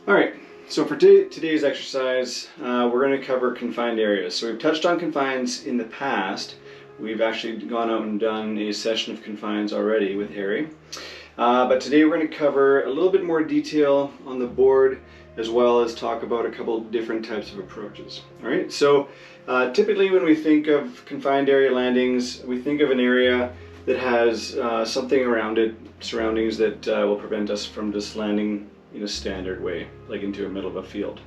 Alright, so for today's exercise, we're going to cover confined areas. So we've touched on confines in the past. We've actually gone out and done a session of confines already with Harry. But today we're going to cover a little bit more detail on the board, as well as talk about a couple different types of approaches. Alright, so typically when we think of confined area landings, we think of an area that has something around it, surroundings that will prevent us from just landing in a standard way, like into the middle of a field.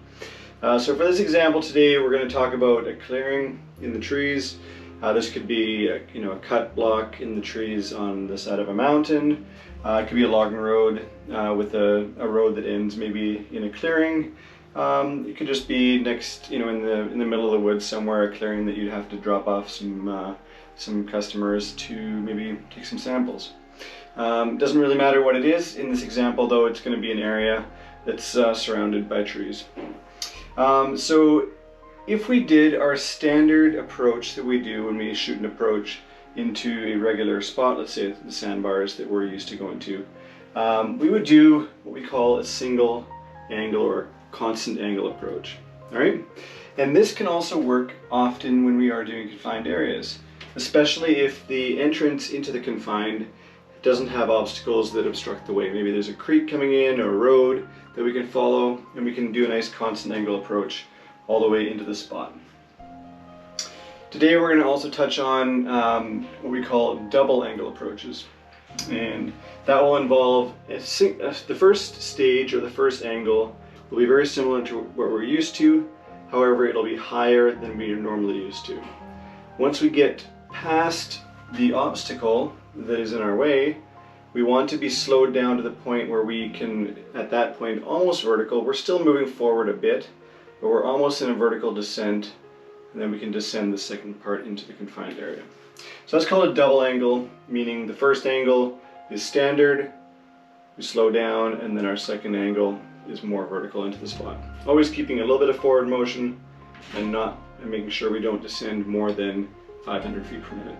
So for this example today, we're going to talk about a clearing in the trees. This could be a cut block in the trees on the side of a mountain. It could be a logging road with a road that ends maybe in a clearing. It could just be next, in the middle of the woods somewhere, a clearing that you'd have to drop off some customers to maybe take some samples. It doesn't really matter what it is. In this example though, it's going to be an area that's surrounded by trees. So if we did our standard approach that we do when we shoot an approach into a regular spot, let's say the sandbars that we're used to going to, we would do what we call a single angle or constant angle approach. All right? And this can also work often when we are doing confined areas, especially if the entrance into the confined doesn't have obstacles that obstruct the way. Maybe there's a creek coming in or a road that we can follow, and we can do a nice constant angle approach all the way into the spot. Today we're going to also touch on what we call double angle approaches, and that will involve the first stage or the first angle will be very similar to what we're used to. However, it'll be higher than we are normally used to. Once we get past the obstacle that is in our way, we want to be slowed down to the point where we can, at that point, almost vertical. We're still moving forward a bit, but we're almost in a vertical descent, and then we can descend the second part into the confined area. So that's called a double angle, meaning the first angle is standard, we slow down, and then our second angle is more vertical into the spot. Always keeping a little bit of forward motion and making sure we don't descend more than 500 feet per minute.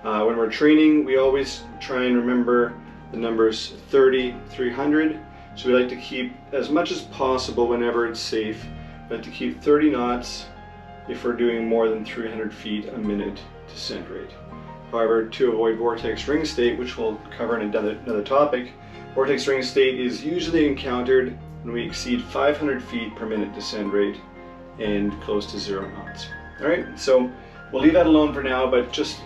When we're training, we always try and remember the numbers 30, 300. So we like to keep, as much as possible whenever it's safe, we like to keep 30 knots if we're doing more than 300 feet a minute descent rate. However, to avoid vortex ring state, which we'll cover in another topic, vortex ring state is usually encountered when we exceed 500 feet per minute descent rate and close to 0 knots. All right, so we'll leave that alone for now, but just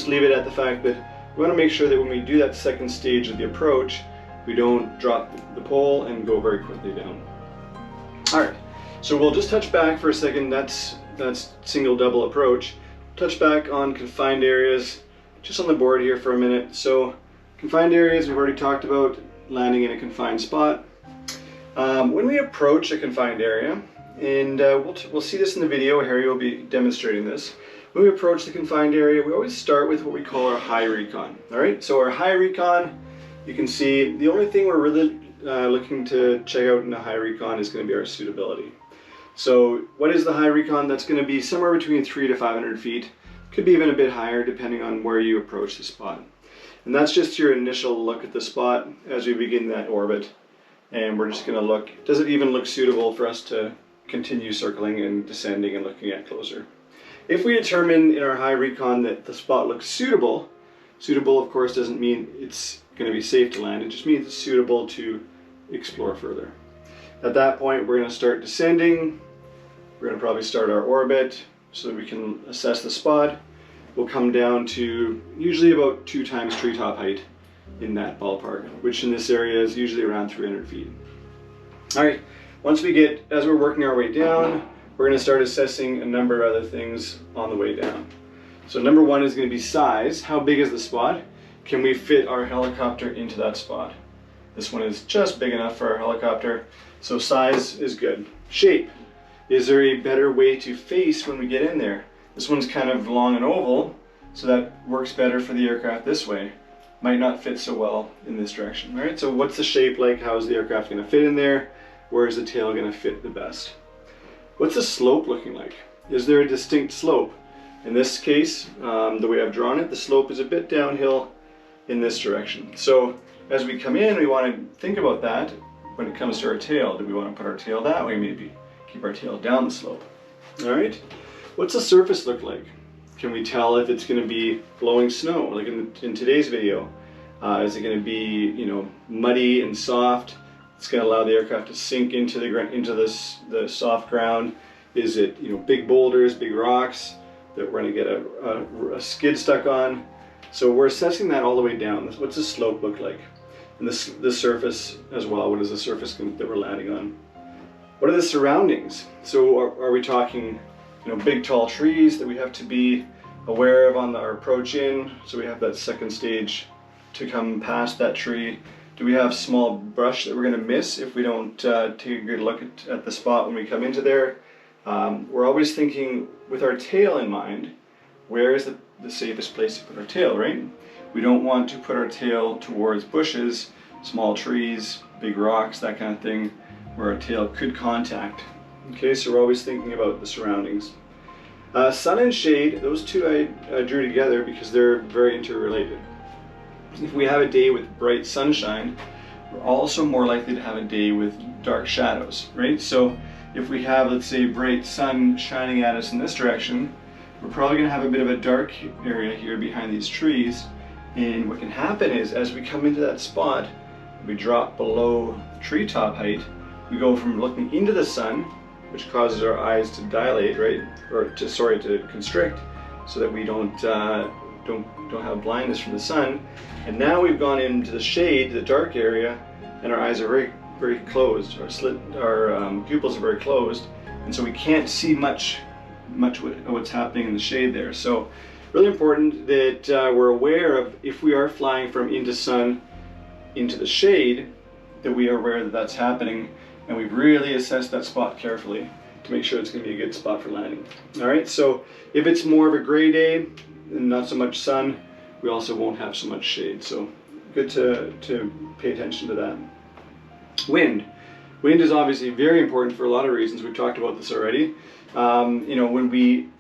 leave it at the fact that we want to make sure that when we do that second stage of the approach, we don't drop the pole and go very quickly down. All right, so we'll just touch back for a second. That's single double approach. Touch back on confined areas, just on the board here for a minute. So confined areas, we've already talked about landing in a confined spot. When we approach a confined area, and we'll see this in the video, Harry will be demonstrating this. When we approach the confined area, we always start with what we call our high recon. All right, so our high recon, you can see the only thing we're really looking to check out in the high recon is going to be our suitability. So what is the high recon? That's going to be somewhere between 300 to 500 feet. Could be even a bit higher depending on where you approach the spot. And that's just your initial look at the spot as we begin that orbit. And we're just going to look, does it even look suitable for us to continue circling and descending and looking at closer? If we determine in our high recon that the spot looks suitable of course doesn't mean it's going to be safe to land, it just means it's suitable to explore further. At that point we're going to start descending, we're going to probably start our orbit so that we can assess the spot. We'll come down to usually about 2 times treetop height in that ballpark, which in this area is usually around 300 feet. Alright, once we get, as we're working our way down, we're going to start assessing a number of other things on the way down. So number one is going to be size. How big is the spot? Can we fit our helicopter into that spot? This one is just big enough for our helicopter, so size is good. Shape. Is there a better way to face when we get in there? This one's kind of long and oval, so that works better for the aircraft this way. Might not fit so well in this direction. All right, so what's the shape like? How is the aircraft going to fit in there? Where is the tail going to fit the best? What's the slope looking like? Is there a distinct slope? In this case, the way I've drawn it, the slope is a bit downhill in this direction. So as we come in, we want to think about that. when it comes to our tail. Do we want to put our tail that way maybe? Keep our tail down the slope. All right, what's the surface look like? Can we tell if it's going to be blowing snow, like in today's video? Is it going to be, you know, muddy and soft? It's going to allow the aircraft to sink into the soft ground. Is it, you know, big boulders, big rocks that we're going to get a skid stuck on? So we're assessing that all the way down. What's the slope look like? And the surface as well. What is the surface that we're landing on? What are the surroundings? So are we talking, you know, big tall trees that we have to be aware of on our approach in? So we have that second stage to come past that tree. Do we have small brush that we're going to miss if we don't take a good look at the spot when we come into there? We're always thinking with our tail in mind, where is the safest place to put our tail, right? We don't want to put our tail towards bushes, small trees, big rocks, that kind of thing, where our tail could contact. Okay, so we're always thinking about the surroundings. Sun and shade, those two I drew together because they're very interrelated. If we have a day with bright sunshine, we're also more likely to have a day with dark shadows, right? So if we have, let's say, bright sun shining at us in this direction, we're probably going to have a bit of a dark area here behind these trees. And what can happen is, as we come into that spot, we drop below treetop height, we go from looking into the sun, which causes our eyes to dilate, right? Or to constrict, so that we don't have blindness from the sun. And now we've gone into the shade, the dark area, and our eyes are very, very closed. Our pupils are very closed, and so we can't see much of what's happening in the shade there. So really important that we're aware of, if we are flying from into sun into the shade, that we are aware that that's happening, and we've really assessed that spot carefully to make sure it's going to be a good spot for landing. All right, so if it's more of a gray day and not so much sun, we also won't have so much shade. So good to pay attention to that. Wind. Wind is obviously very important for a lot of reasons. We've talked about this already. You know,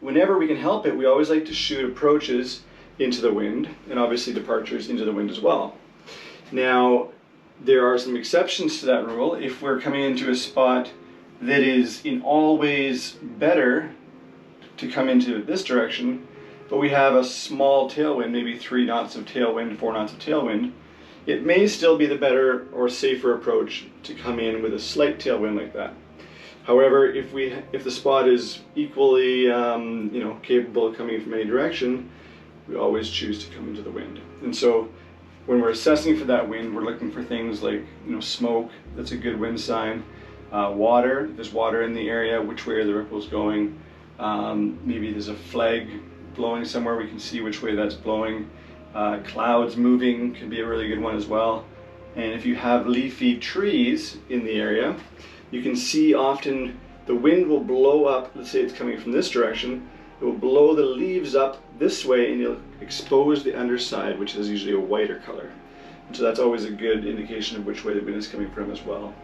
whenever we can help it, we always like to shoot approaches into the wind, and obviously departures into the wind as well. Now, there are some exceptions to that rule. If we're coming into a spot that is in all ways better to come into this direction, but we have a small tailwind, maybe 3 knots of tailwind, 4 knots of tailwind, it may still be the better or safer approach to come in with a slight tailwind like that. However, if the spot is equally you know, capable of coming from any direction, we always choose to come into the wind. And so when we're assessing for that wind, we're looking for things like, you know, smoke, that's a good wind sign. Water, if there's water in the area, which way are the ripples going? Maybe there's a flag blowing somewhere, we can see which way that's blowing. Clouds moving could be a really good one as well. And if you have leafy trees in the area, you can see often the wind will blow up, let's say it's coming from this direction, it will blow the leaves up this way and you'll expose the underside, which is usually a whiter color. And so that's always a good indication of which way the wind is coming from as well.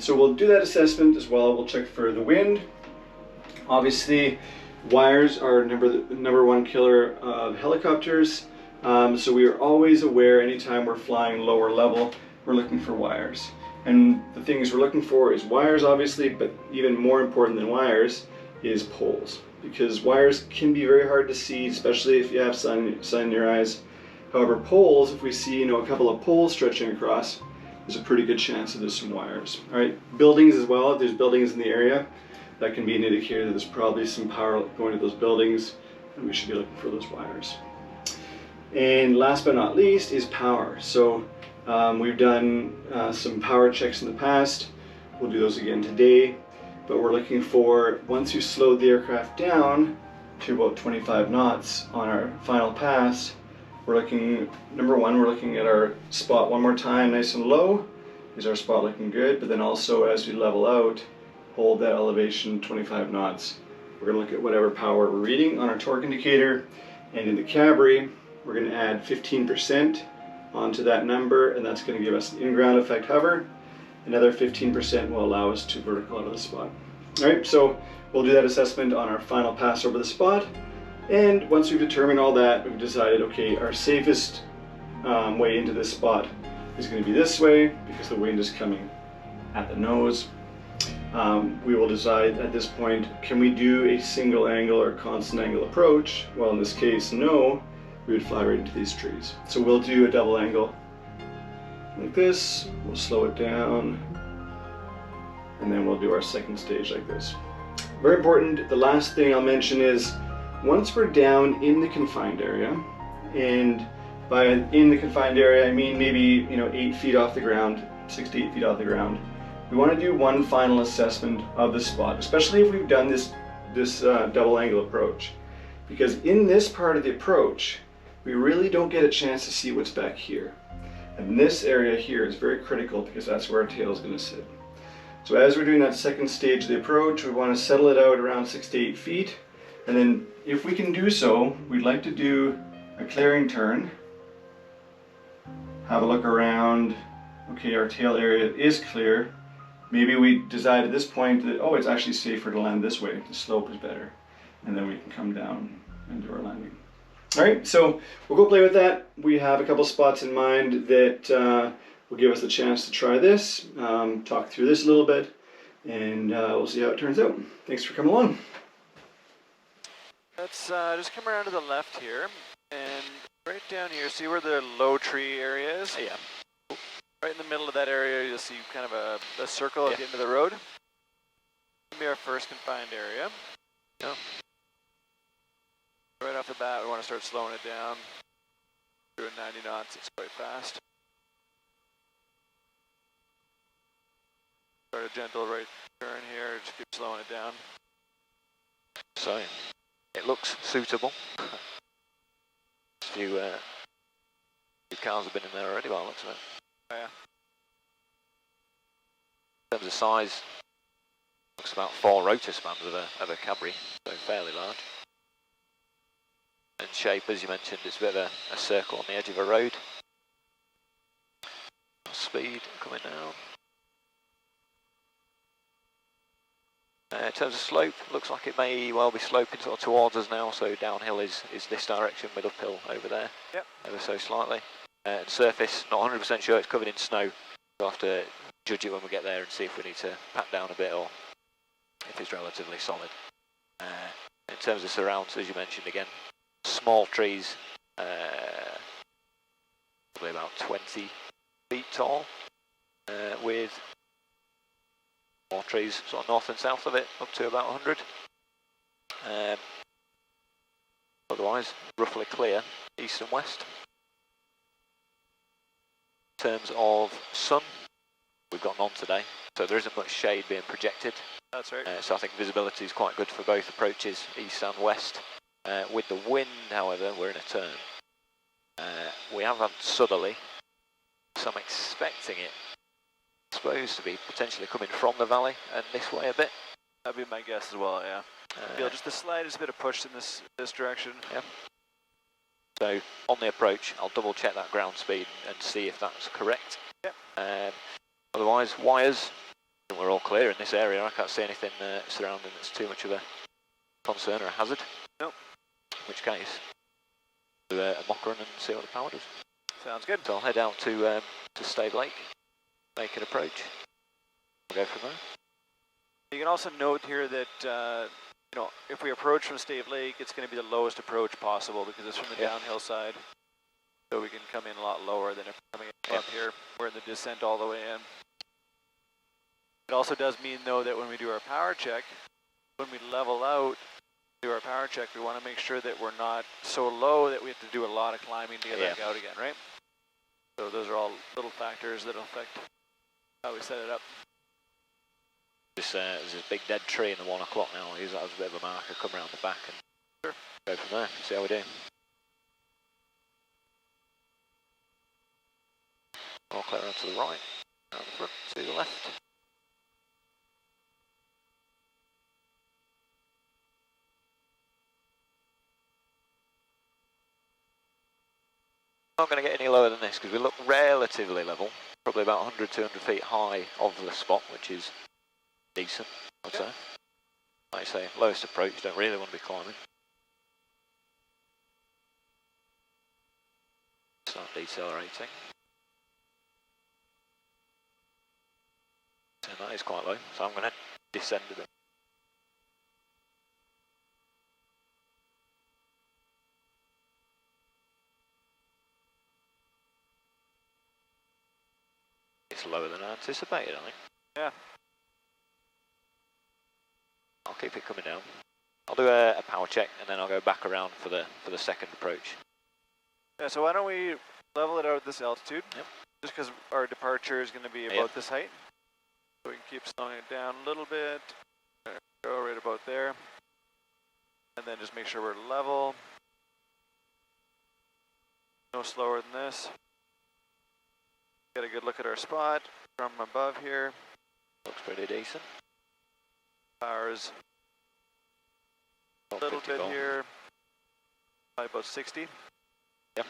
So we'll do that assessment as well. We'll check for the wind. Obviously, wires are number one killer of helicopters. So we are always aware anytime we're flying lower level, we're looking for wires. And the things we're looking for is wires, obviously, but even more important than wires is poles. Because wires can be very hard to see, especially if you have sun in your eyes. However, poles, if we see, you know, a couple of poles stretching across, there's a pretty good chance that there's some wires. All right, buildings as well. If there's buildings in the area, that can be an indicator that there's probably some power going to those buildings, and we should be looking for those wires. And last but not least is power. So we've done some power checks in the past. We'll do those again today. But we're looking for, once you slow the aircraft down to about 25 knots on our final pass, we're looking, number one, we're looking at our spot one more time, nice and low. Is our spot looking good? But then also as we level out, hold that elevation 25 knots. We're going to look at whatever power we're reading on our torque indicator, and in the cabri, we're going to add 15% onto that number, and that's going to give us an in-ground effect hover. Another 15% will allow us to vertical out of the spot. All right, so we'll do that assessment on our final pass over the spot. And once we've determined all that, we've decided, okay, our safest way into this spot is going to be this way because the wind is coming at the nose. We will decide at this point, can we do a single angle or constant angle approach? Well, in this case, no, we would fly right into these trees. So we'll do a double angle like this, we'll slow it down, and then we'll do our second stage like this. Very important, the last thing I'll mention is, once we're down in the confined area, and by in the confined area I mean maybe 8 feet off the ground, 6 to 8 feet off the ground, we want to do one final assessment of the spot, especially if we've done this double angle approach, because in this part of the approach we really don't get a chance to see what's back here, and this area here is very critical because that's where our tail is going to sit. So as we're doing that second stage of the approach, we want to settle it out around 6 to 8 feet, and then if we can do so, we'd like to do a clearing turn, have a look around. Okay, our tail area is clear. Maybe we decide at this point that, oh, it's actually safer to land this way, the slope is better, and then we can come down and do our landing. Alright, so we'll go play with that. We have a couple spots in mind that will give us a chance to try this, talk through this a little bit, and we'll see how it turns out. Thanks for coming along. Let's just come around to the left here, and right down here, see where the low tree area is? Yeah. Right in the middle of that area, you'll see kind of a circle at the end of the road. That'll be our first confined area. Yeah. Right off the bat, we want to start slowing it down. Doing 90 knots, it's quite fast. Start a gentle right turn here, just keep slowing it down. So, it looks suitable. A few cars have been in there already by the looks of it. Yeah. In terms of size, looks about 4 rotor spans of a Cabri, so fairly large. And shape, as you mentioned, it's a bit of a circle on the edge of a road. Speed coming down. In terms of slope, looks like it may well be sloping sort of towards us now, so downhill is this direction with uphill over there, yep, ever so slightly. And surface, not 100% sure, it's covered in snow. We'll have to judge it when we get there and see if we need to pat down a bit or if it's relatively solid. In terms of surrounds, as you mentioned again, small trees, probably about 20 feet tall, with more trees sort of north and south of it, up to about 100. Otherwise, roughly clear, east and west. In terms of sun, we've got none today, so there isn't much shade being projected. That's right. So I think visibility is quite good for both approaches, east and west. With the wind, however, we're in a turn. We have had southerly, so I'm expecting it, I suppose, to be potentially coming from the valley and this way a bit. That'd be my guess as well, yeah. Feel just the slightest bit of push in this direction. Yeah. So on the approach, I'll double check that ground speed and see if that's correct. Yep. Otherwise, wires, we're all clear in this area. I can't see anything surrounding that's too much of a concern or a hazard. Nope. In which case, do a mock run and see what the power does. Sounds good. So I'll head out to Stave Lake, make an approach. We'll go from there. You can also note here that if we approach from Stave Lake, it's going to be the lowest approach possible because it's from the downhill side. So we can come in a lot lower than if we're coming up here. We're in the descent all the way in. It also does mean, though, that when we do our power check, when we level out, do our power check, we want to make sure that we're not so low that we have to do a lot of climbing to get back out again, right? So those are all little factors that affect how we set it up. There's a big dead tree in the 1 o'clock now. I'll use that as a bit of a marker, come around the back and go from there, see how we do. All clear around to the right, around the front, to the left. Not going to get any lower than this because we look relatively level, probably about 100, 200 feet high of the spot, which is decent, I'd say. Like I say, lowest approach, don't really want to be climbing. Start decelerating. that is quite low, so I'm going to descend a bit. It's lower than I anticipated, I think. Yeah. I'll keep it coming down. I'll do a power check and then I'll go back around for the second approach. Yeah, so why don't we level it out at this altitude? Yep. Just because our departure is going to be about this height. So we can keep slowing it down a little bit. Go right about there. And then just make sure we're level. No slower than this. Get a good look at our spot from above here. Looks pretty decent. Power's a little bit here. Probably about 60. Yep.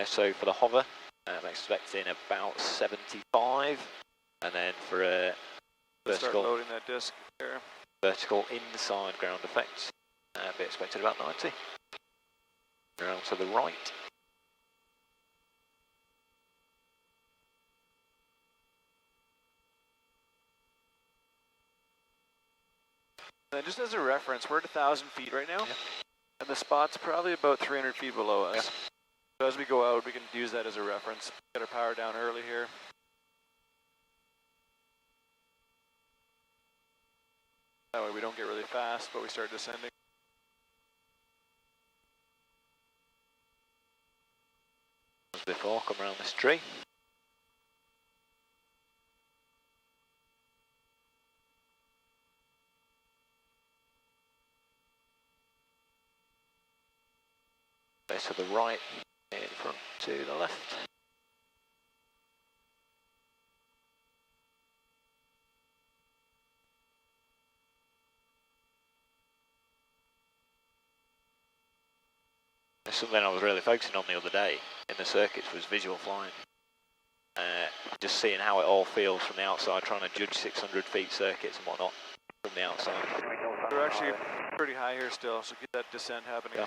So for the hover, I'm expecting about 75. And then for a Start vertical, loading that disc there. vertical inside ground effects, be expected about 90. Around to the right. And just as a reference, we're at 1,000 feet right now, Yeah. and the spot's probably about 300 feet below us. Yeah. So as we go out, we can use that as a reference. Get our power down early here. That way we don't get really fast, but we start descending. As before, come around this tree. Base to the right, in front to the left. There's something I was really focusing on the other day in the circuits was visual flying. Just seeing how it all feels from the outside, trying to judge 600 feet circuits and whatnot from the outside. We're actually pretty high here still, so get that descent happening. Yeah.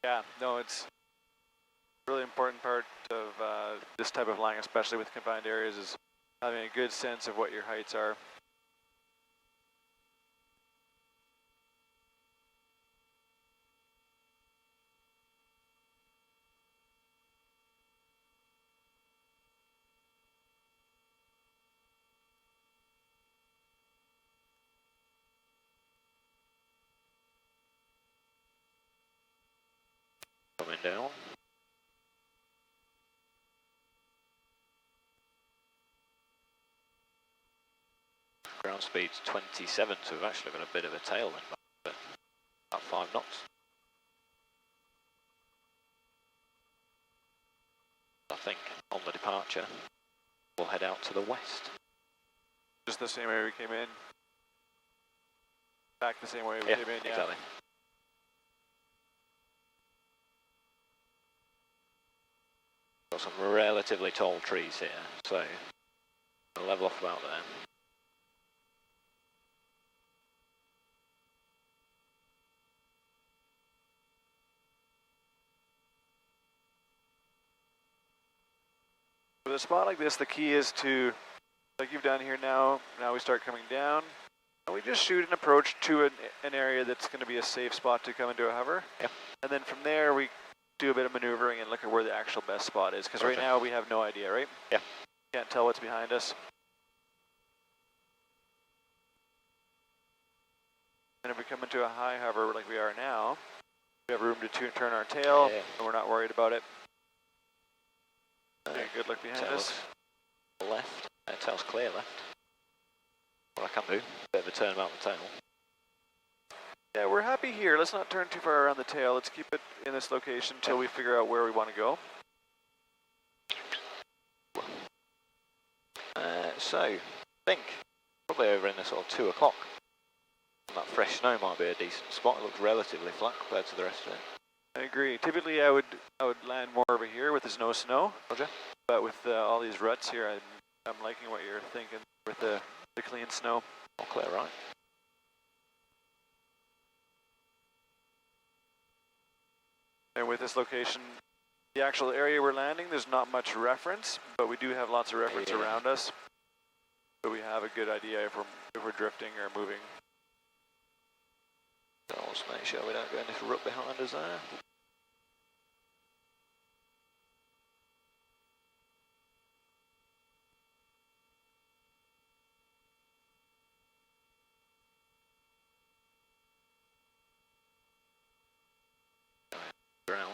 Yeah, no, it's a really important part of this type of flying, especially with confined areas, is having a good sense of what your heights are. Coming down. Ground speed's 27, so we've actually got a bit of a tailwind, but about 5 knots. I think on the departure, we'll head out to the west. Just the same way we came in. Back the same way we Yeah, came in, yeah. exactly. Got some relatively tall trees here, so I'll level off about there. With a spot like this, the key is to, like you've done here now we start coming down, and we just shoot an approach to an area that's going to be a safe spot to come into a hover. Yep. And then from there, we do a bit of maneuvering and look at where the actual best spot is, because right now we have no idea, right? Yeah. Can't tell what's behind us. And if we come into a high hover like we are now, we have room to turn our tail, and we're not worried about it. Okay, good look behind us. Left, tail's clear left. What I can do, bit of a turn about the tail. Yeah, we're happy here. Let's not turn too far around the tail. Let's keep it in this location until we figure out where we want to go. So, I think probably over in the sort of 2 o'clock. That fresh snow might be a decent spot. It looks relatively flat compared to the rest of it. I agree. Typically, I would land more over here with there's no snow. Roger. But with all these ruts here, I'm liking what you're thinking with the clean snow. All clear, right? And with this location, the actual area we're landing, there's not much reference, but we do have lots of reference around us. so we have a good idea if we're drifting or moving. So let's make sure we don't go in this rut behind us there. Ground.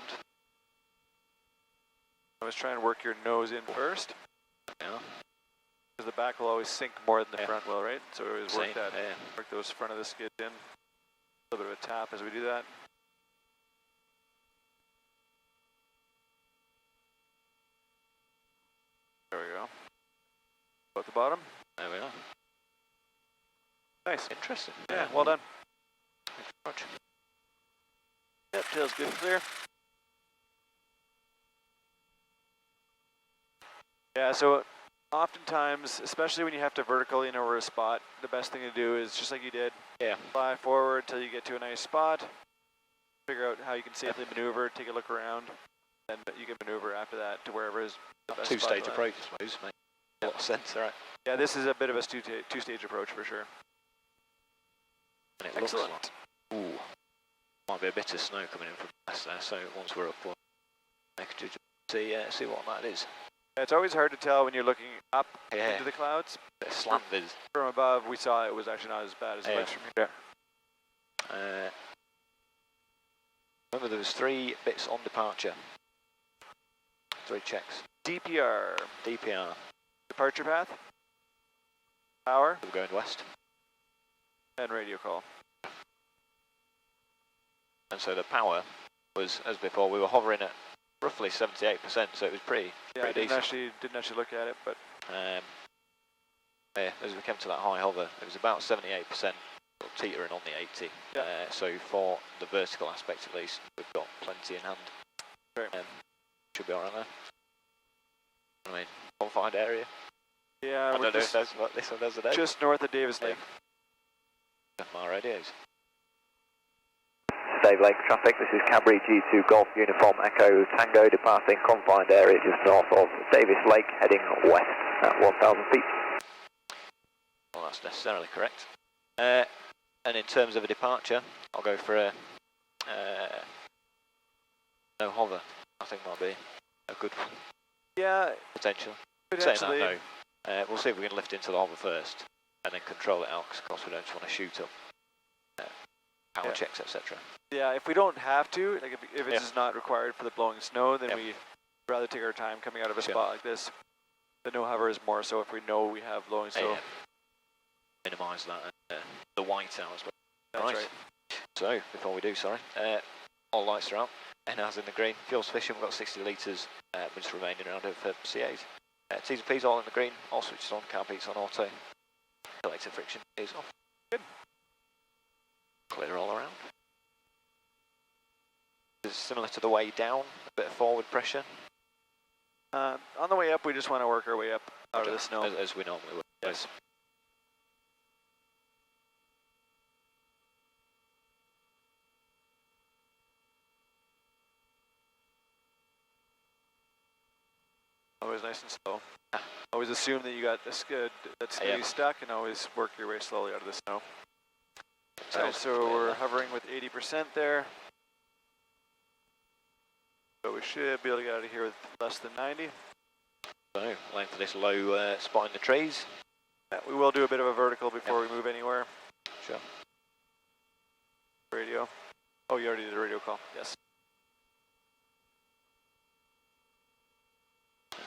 Always try and work your nose in first. Yeah. Because the back will always sink more than the Yeah. front will, right? So we always work Same, that, yeah. work those front of the skids in. A little bit of a tap as we do that. There we go. Go at the bottom. There we are. Nice. Interesting. Yeah, well done. Thanks very much. Yep, tail's good and clear. Yeah, so oftentimes, especially when you have to vertical in over a spot, the best thing to do is just like you did. Yeah. Fly forward till you get to a nice spot. Figure out how you can safely maneuver, take a look around, and you can maneuver after that to wherever is the best spot Two-stage to land. approach, I suppose. Makes a lot of sense, right? Yeah, this is a bit of a two-stage approach for sure. And it Excellent. looks like, ooh, might be a bit of snow coming in from the west there, so once we're up, we'll see what that is. It's always hard to tell when you're looking up Yeah. into the clouds. Bit of slant viz. From above, we saw it was actually not as bad as it looks from here. Remember, there was 3 bits on departure. 3 checks. DPR, DPR. departure path, power, We're going west. and radio call. And so the power was, as before, we were hovering at roughly 78%, so it was pretty Yeah, I decent. didn't actually look at it, but Yeah, as we came to that high hover, it was about 78%, teetering on the 80. Yeah. So for the vertical aspect at least, we've got plenty in hand. Right. Should be alright there. I mean, confined area. yeah, I we're don't know if just, that's what this one does today. just north of Davis Lake. My radios. Dave Lake traffic, this is Cadbury G2 Golf Uniform Echo Tango departing confined area just north of Davis Lake heading west at 1,000 feet. Well, that's necessarily correct. And in terms of a departure, I'll go for a no hover. I think might be a good one, Yeah, potential. potentially. Saying that, no. We'll see if we can lift into the hover first and then control it out, because of course we don't just want to shoot up power checks, etc. Yeah, if we don't have to, like if it's just not required for the blowing snow, then Yep. we'd rather take our time coming out of a Sure. spot like this. The no hover is more so if we know we have blowing snow. Minimise that, the white hours. That's right. So, before we do, all lights are out, NR's in the green, fuel sufficient, we've got 60 litres, we're just remaining around it for C8. T's and P's all in the green, all switches on, car beats on auto, collective friction is off. Good. Clear all around. It's similar to the way down, a bit of forward pressure. On the way up, we just want to work our way up out of the snow. As we normally would. Yes. Always nice and slow. Always assume that you got the skid that's stuck, and always work your way slowly out of the snow. Alright, so we're hovering with 80% there. So we should be able to get out of here with less than 90. So, laying for this low spot in the trees. We will do a bit of a vertical before we move anywhere. Sure. Radio. Oh, you already did a radio call. Yes.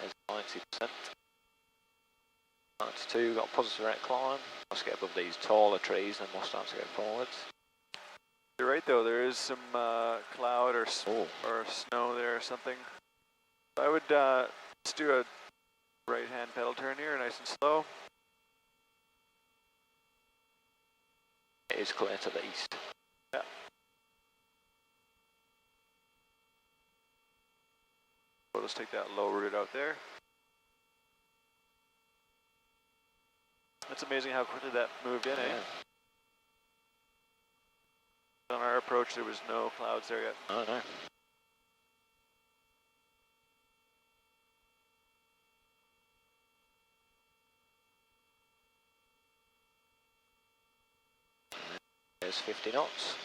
There's 90%. 92, got a positive rate climb. Let's get above these taller trees and we'll start to go forwards. You're right though, there is some cloud or snow there or something. I would just do a right hand pedal turn here, nice and slow. It is clear to the east. Yeah. We'll just take that low route out there. It's amazing how quickly that moved in, eh? On our approach, there was no clouds there yet. I don't know. there's 50 knots.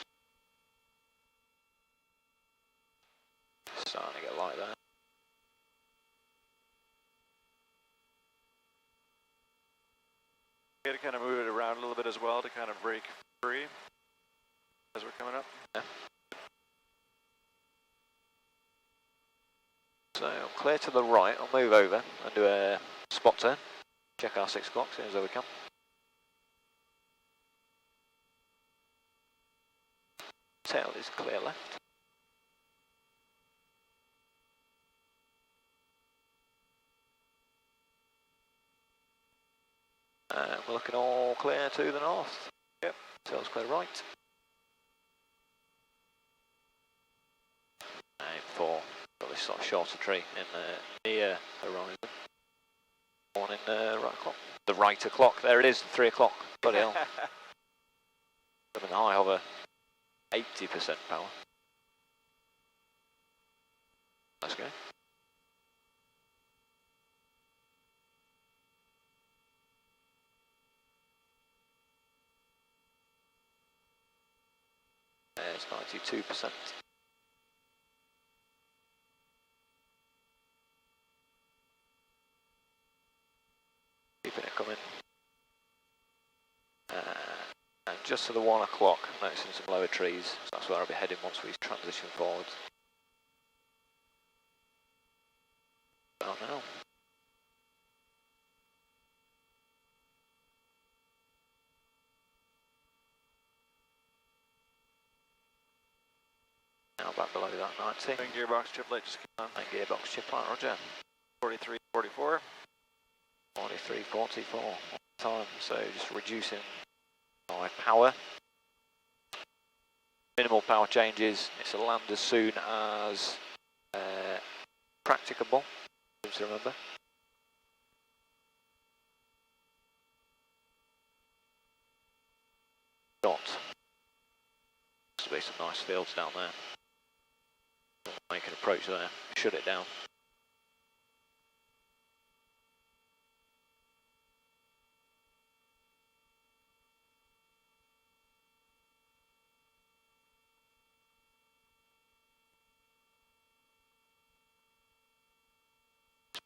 Starting to get light there. We got to kind of move it around a little bit as well to kind of break free as we're coming up. Yeah. So clear to the right, I'll move over and do a spot turn. Check our 6 o'clock, as soon as we come. Tail is clear left. We're looking all clear to the north. Yep, tail's clear right. Aim for got this sort of shorter tree in the near horizon. One in the right o'clock. The right o'clock, there it is, 3 o'clock. Bloody hell. I'm in the high hover, 80% power. Let's go. There's 92%. Keeping it coming. And just to the 1 o'clock, I'm noticing some lower trees, so that's where I'll be heading once we transition forward. Oh no. Now back below that 90. And gearbox chip light just came on. And gearbox chip light, roger. 43, 44. 43, 44 all the time, so just reducing my power. Minimal power changes, it's a land as soon as practicable, to remember. Got to be some nice fields down there. Make an approach there, shut it down.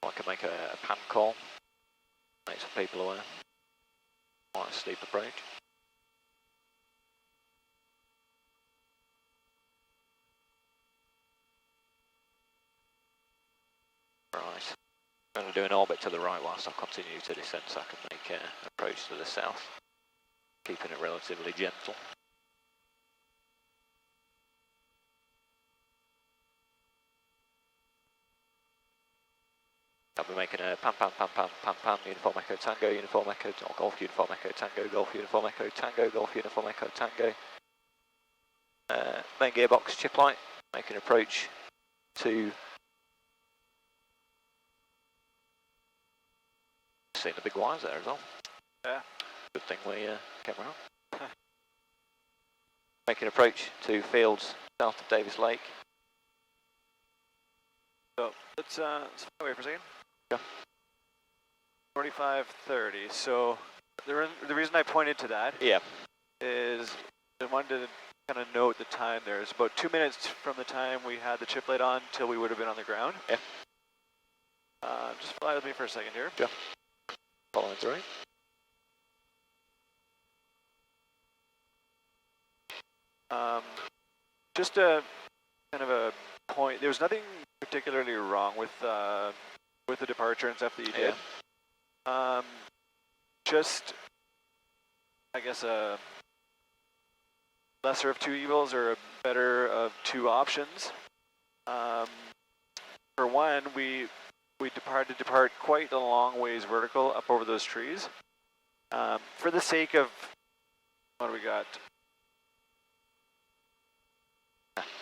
I can make a pan call, make some people aware. Quite a steep approach. Right, I'm going to do an orbit to the right whilst I continue to descend so I can make an approach to the south, keeping it relatively gentle. I'll be making a pan, uniform echo tango, uniform echo, or golf uniform echo tango, golf uniform echo tango, golf uniform echo tango. Main gearbox chip light, making an approach to. Seeing the big wires there as well. Yeah. Good thing we came around. Making an approach to fields south of Davis Lake. So let's wait for a second. Yeah. 45:30. So the reason I pointed to that is I wanted to kind of note the time there. It's about 2 minutes from the time we had the chip light on till we would have been on the ground. Yeah. Just fly with me for a second here. Yeah. Following through. Just a kind of a point. There was nothing particularly wrong with the departure and stuff that you did. Just, I guess, a lesser of two evils or a better of two options. For one, we had to depart quite a long ways vertical up over those trees. For the sake of, what do we got?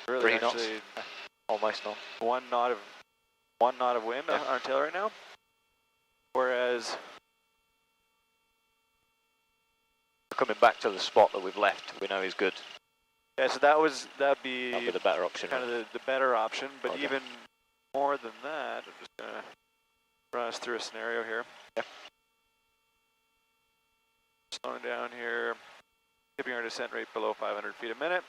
Really 3 actually, knots. Almost not. one knot of wind on our tail right now. Whereas Coming back to the spot that we've left, we know is good. yeah, so that'd be the better option. kind of the better option. But Okay. even more than that, I'm just gonna run us through a scenario here. Yeah. Slowing down here. keeping our descent rate below 500 feet a minute.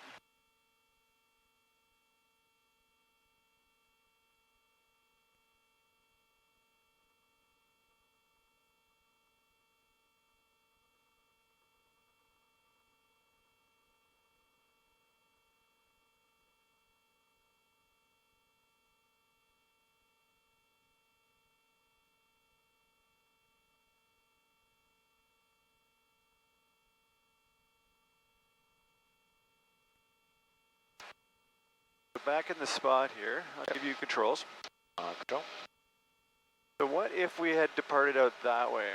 Back in the spot here, I'll give you controls. Control. So what if we had departed out that way?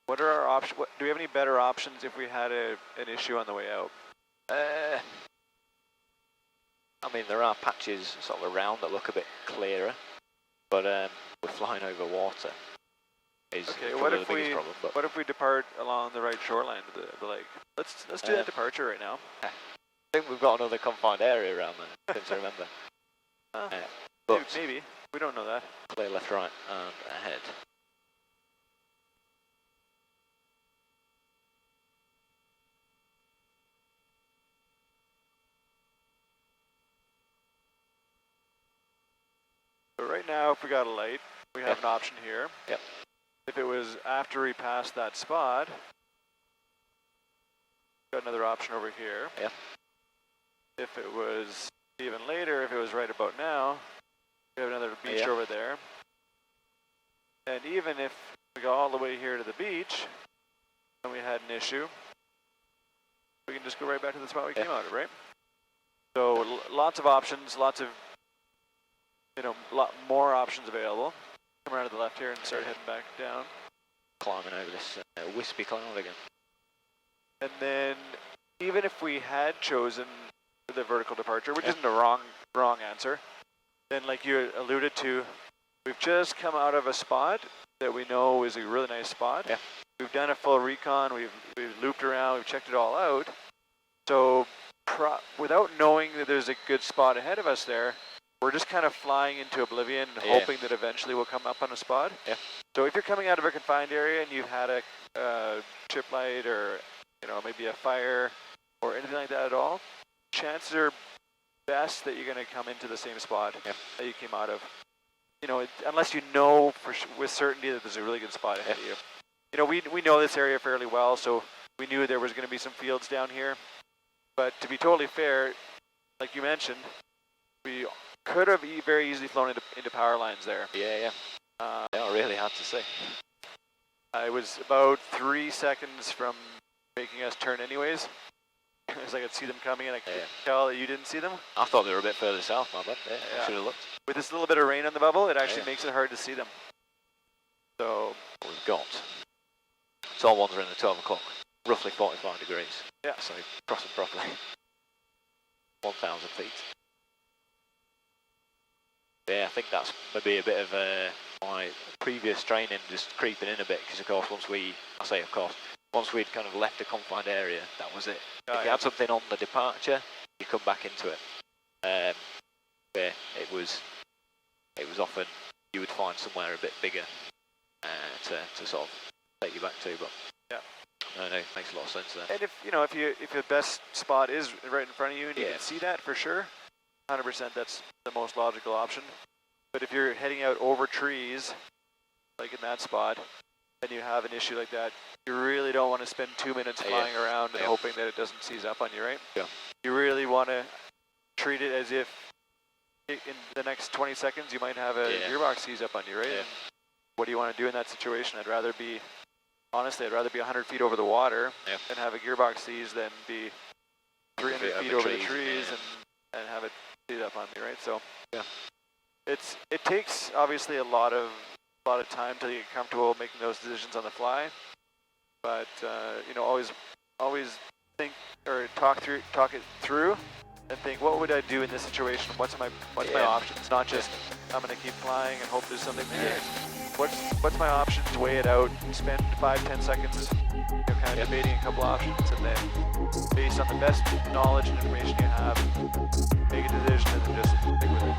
What are our options? Do we have any better options if we had an issue on the way out? I mean, there are patches sort of around that look a bit clearer, but we're flying over water. Is Okay, probably the biggest problem. But what if we depart along the right shoreline of the lake? Let's do that departure right now. I think we've got another confined area around there, since I remember. But maybe. We don't know that. clear left, right, and ahead. So right now, if we got a light, we have an option here. Yep. If it was after we passed that spot, got another option over here. Yep. If it was even later, if it was right about now, we have another beach over there. And even if we go all the way here to the beach, and we had an issue, we can just go right back to the spot we came out of, right? So lots of options, lots of, lot more options available. Come around to the left here and start heading back down. Climbing over this wispy cloud again. And then, even if we had chosen the vertical departure, which isn't a wrong answer, then like you alluded to, we've just come out of a spot that we know is a really nice spot. Yeah. We've done a full recon, we've looped around, we've checked it all out. So without knowing that there's a good spot ahead of us there, we're just kind of flying into oblivion and hoping that eventually we'll come up on a spot. Yeah. So if you're coming out of a confined area and you've had a chip light or maybe a fire or anything like that at all, chances are best that you're going to come into the same spot that you came out of. Unless you know with certainty that there's a really good spot ahead of you. We know this area fairly well, so we knew there was going to be some fields down here. But to be totally fair, like you mentioned, we could have very easily flown into power lines there. Yeah. They really hard to see. I was about 3 seconds from making us turn anyways. As I could see them coming and I could tell that you didn't see them. I thought they were a bit further south, my bad. I should have looked. With this little bit of rain on the bubble, it actually makes it hard to see them. So we've got all ones are in the 12 o'clock, roughly 45 degrees. Yeah. So cross them properly. 1,000 feet. Yeah, I think that's maybe a bit of my previous training just creeping in a bit, because of course once we'd kind of left the confined area, that was it. If you had something on the departure, you come back into it. It was often you would find somewhere a bit bigger to sort of take you back to, but no, makes a lot of sense there. And if your best spot is right in front of you and you can see that for sure, 100% that's the most logical option. But if you're heading out over trees, like in that spot, and you have an issue like that, you really don't want to spend 2 minutes flying around and hoping that it doesn't seize up on you, right? Yeah. You really want to treat it as if in the next 20 seconds you might have a gearbox seize up on you, right? And what do you want to do in that situation? Honestly, I'd rather be 100 feet over the water and have a gearbox seize than be 300 feet over the trees and have it seize up on me, right? So it takes obviously a lot of time to get comfortable making those decisions on the fly, but always think or talk it through and think, what would I do in this situation? What's my options? Not just I'm going to keep flying and hope there's something there. What's my options? Weigh it out. Spend 5-10 seconds, kind of debating a couple options, and then based on the best knowledge and information you have, make a decision and then just stick with it.